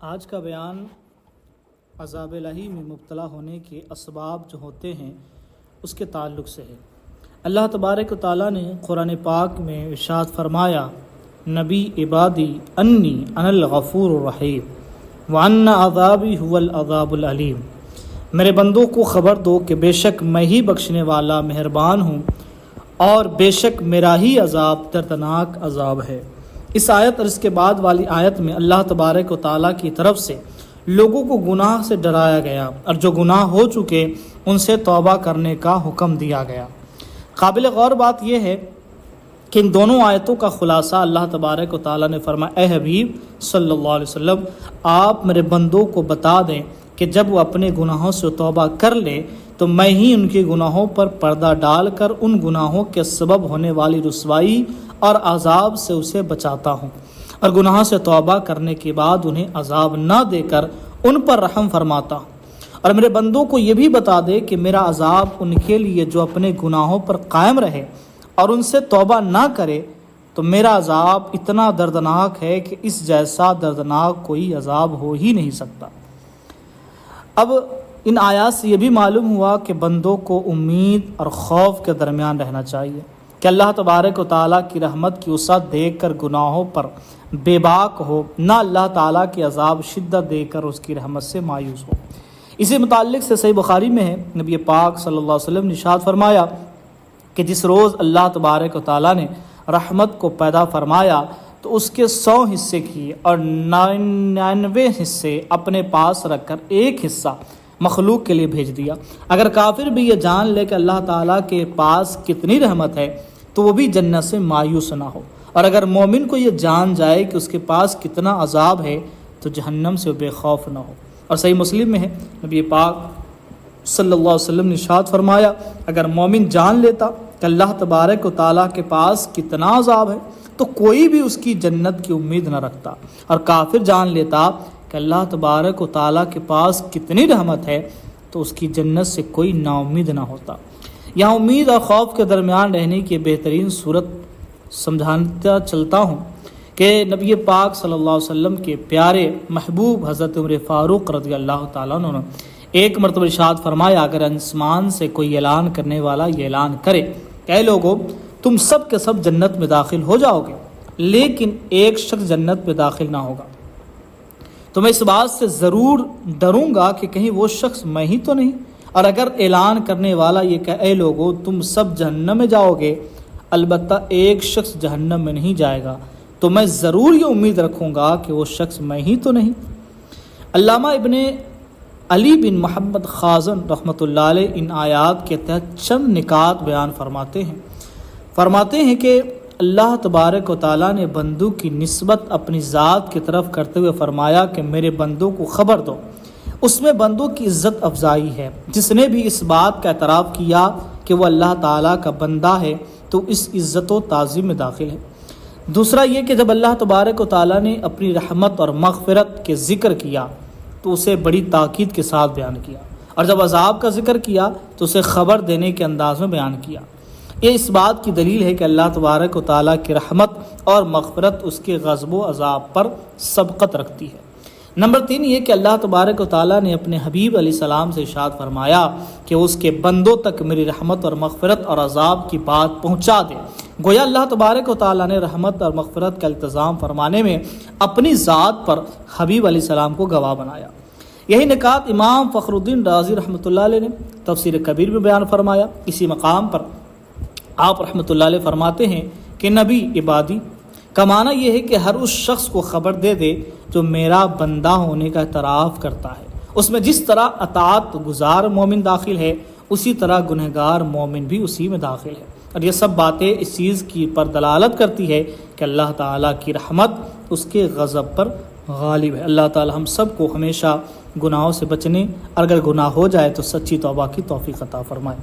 آج کا بیان عذاب الہی میں مبتلا ہونے کے اسباب جو ہوتے ہیں اس کے تعلق سے ہے۔ اللہ تبارک و تعالیٰ نے قرآن پاک میں ارشاد فرمایا، نبی عبادی انی انا الغفور الرحیم وان عذابی هو العذاب العلیم، میرے بندوں کو خبر دو کہ بے شک میں ہی بخشنے والا مہربان ہوں اور بے شک میرا ہی عذاب دردناک عذاب ہے۔ اس آیت اور اس کے بعد والی آیت میں اللہ تبارک و تعالیٰ کی طرف سے لوگوں کو گناہ سے ڈرایا گیا اور جو گناہ ہو چکے ان سے توبہ کرنے کا حکم دیا گیا۔ قابل غور بات یہ ہے کہ ان دونوں آیتوں کا خلاصہ اللہ تبارک و تعالیٰ نے فرمایا، اے حبیب صلی اللہ علیہ وسلم، آپ میرے بندوں کو بتا دیں کہ جب وہ اپنے گناہوں سے توبہ کر لے تو میں ہی ان کے گناہوں پر پردہ ڈال کر ان گناہوں کے سبب ہونے والی رسوائی اور عذاب سے اسے بچاتا ہوں، اور گناہ سے توبہ کرنے کے بعد انہیں عذاب نہ دے کر ان پر رحم فرماتا ہوں۔ اور میرے بندوں کو یہ بھی بتا دے کہ میرا عذاب ان کے لیے جو اپنے گناہوں پر قائم رہے اور ان سے توبہ نہ کرے تو میرا عذاب اتنا دردناک ہے کہ اس جیسا دردناک کوئی عذاب ہو ہی نہیں سکتا۔ اب ان آیات سے یہ بھی معلوم ہوا کہ بندوں کو امید اور خوف کے درمیان رہنا چاہیے کہ اللہ تبارک و تعالیٰ کی رحمت کی وسعت دیکھ کر گناہوں پر بے باک ہو، نہ اللہ تعالیٰ کے عذاب شدت دے کر اس کی رحمت سے مایوس ہو۔ اسی متعلق سے صحیح بخاری میں ہے، نبی پاک صلی اللہ علیہ وسلم نے ارشاد فرمایا کہ جس روز اللہ تبارک و تعالیٰ نے رحمت کو پیدا فرمایا تو اس کے 100 حصے کیے اور 99 حصے اپنے پاس رکھ کر ایک حصہ مخلوق کے لیے بھیج دیا۔ اگر کافر بھی یہ جان لے کہ اللہ تعالیٰ کے پاس کتنی رحمت ہے تو وہ بھی جنت سے مایوس نہ ہو، اور اگر مومن کو یہ جان جائے کہ اس کے پاس کتنا عذاب ہے تو جہنم سے بے خوف نہ ہو۔ اور صحیح مسلم میں ہے، نبی پاک صلی اللہ علیہ وسلم نے ارشاد فرمایا، اگر مومن جان لیتا کہ اللہ تبارک و تعالیٰ کے پاس کتنا عذاب ہے تو کوئی بھی اس کی جنت کی امید نہ رکھتا، اور کافر جان لیتا کہ اللہ تبارک و تعالیٰ کے پاس کتنی رحمت ہے تو اس کی جنت سے کوئی نا امید نہ ہوتا۔ یہاں امید اور خوف کے درمیان رہنے کی بہترین صورت سمجھاتا چلتا ہوں کہ نبی پاک صلی اللہ علیہ وسلم کے پیارے محبوب حضرت عمر فاروق رضی اللہ تعالیٰ عنہ نے ایک مرتبہ ارشاد فرمایا، اگر آسمان سے کوئی اعلان کرنے والا یہ اعلان کرے کہ اے لوگو تم سب کے سب جنت میں داخل ہو جاؤ گے لیکن ایک شخص جنت میں داخل نہ ہوگا، تو میں اس بات سے ضرور ڈروں گا کہ کہیں وہ شخص میں ہی تو نہیں۔ اور اگر اعلان کرنے والا یہ کہ اے لوگو تم سب جہنم میں جاؤ گے البتہ ایک شخص جہنم میں نہیں جائے گا، تو میں ضرور یہ امید رکھوں گا کہ وہ شخص میں ہی تو نہیں۔ علامہ ابن علی بن محمد خازن رحمۃ اللہ علیہ ان آیات کے تحت چند نکات بیان فرماتے ہیں کہ اللہ تبارک و تعالیٰ نے بندوں کی نسبت اپنی ذات کی طرف کرتے ہوئے فرمایا کہ میرے بندوں کو خبر دو، اس میں بندوں کی عزت افزائی ہے۔ جس نے بھی اس بات کا اعتراف کیا کہ وہ اللہ تعالیٰ کا بندہ ہے تو اس عزت و تعظیم میں داخل ہے۔ دوسرا یہ کہ جب اللہ تبارک و تعالیٰ نے اپنی رحمت اور مغفرت کے ذکر کیا تو اسے بڑی تاکید کے ساتھ بیان کیا، اور جب عذاب کا ذکر کیا تو اسے خبر دینے کے انداز میں بیان کیا۔ یہ اس بات کی دلیل ہے کہ اللہ تبارک و تعالیٰ کی رحمت اور مغفرت اس کے غضب و عذاب پر سبقت رکھتی ہے۔ نمبر 3 یہ کہ اللہ تبارک و تعالیٰ نے اپنے حبیب علیہ السلام سے ارشاد فرمایا کہ اس کے بندوں تک میری رحمت اور مغفرت اور عذاب کی بات پہنچا دے۔ گویا اللہ تبارک و تعالیٰ نے رحمت اور مغفرت کا التزام فرمانے میں اپنی ذات پر حبیب علیہ السلام کو گواہ بنایا۔ یہی نکات امام فخر الدین رازی رحمۃ اللہ علیہ نے تفسیر کبیر میں بیان فرمایا۔ اسی مقام پر آپ رحمۃ اللہ علیہ فرماتے ہیں کہ نبی عبادی کا معنی یہ ہے کہ ہر اس شخص کو خبر دے دے جو میرا بندہ ہونے کا اعتراف کرتا ہے، اس میں جس طرح اطاعت گزار مومن داخل ہے اسی طرح گنہگار مومن بھی اسی میں داخل ہے۔ اور یہ سب باتیں اس چیز کی پر دلالت کرتی ہے کہ اللہ تعالیٰ کی رحمت اس کے غضب پر غالب ہے۔ اللہ تعالیٰ ہم سب کو ہمیشہ گناہوں سے بچنے اور اگر گناہ ہو جائے تو سچی توبہ کی توفیق عطا فرمائے۔